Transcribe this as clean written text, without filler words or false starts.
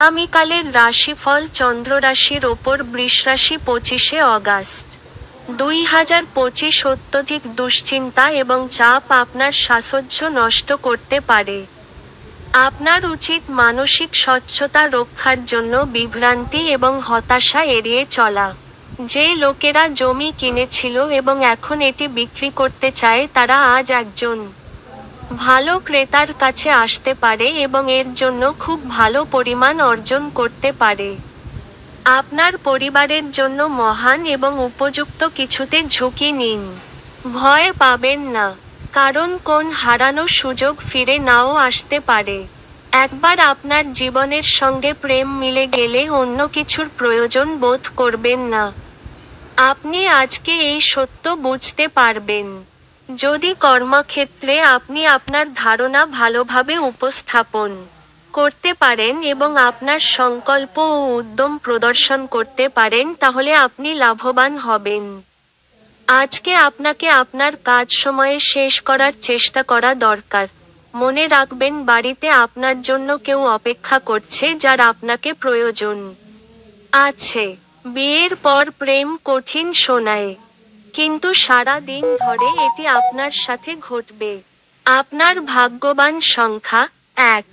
আগামীকালের রাশিফল চন্দ্ররাশির ওপর বৃষরাশি 25শে অগাস্ট 2025। অত্যধিক দুশ্চিন্তা এবং চাপ আপনার সাহস্য নষ্ট করতে পারে। আপনার উচিত মানসিক স্বচ্ছতা রক্ষার জন্য বিভ্রান্তি এবং হতাশা এড়িয়ে চলা। যে লোকেরা জমি কিনেছিল এবং এখন এটি বিক্রি করতে চায় তারা আজ একজন ভালো ক্রেতার কাছে আসতে পারে এবং এর জন্য খুব ভালো পরিমাণ অর্জন করতে পারে। আপনার পরিবারের জন্য মহান এবং উপযুক্ত কিছুতে ঝুঁকি নিন। ভয় পাবেন না, কারণ কোন হারানো সুযোগ ফিরে নাও আসতে পারে। একবার আপনার জীবনের সঙ্গে প্রেম মিলে গেলে অন্য কিছুর প্রয়োজন বোধ করবেন না। আপনি আজকে এই সত্য বুঝতে পারবেন। যদি কর্মক্ষেত্রে আপনি আপনার ধারণা ভালোভাবে উপস্থাপন করতে পারেন এবং আপনার সংকল্প ও উদ্যম প্রদর্শন করতে পারেন তাহলে আপনি লাভবান হবেন। আজকে আপনাকে আপনার কাজ সময়ে শেষ করার চেষ্টা করা দরকার। মনে রাখবেন বাড়িতে আপনার জন্য কেউ অপেক্ষা করছে যার আপনাকে প্রয়োজন আছে। বিয়ের পর প্রেম কঠিন শোনায়, কিন্তু সারা দিন ধরে এটি আপনার সাথে ঘটবে। আপনার ভাগ্যবান সংখ্যা 1।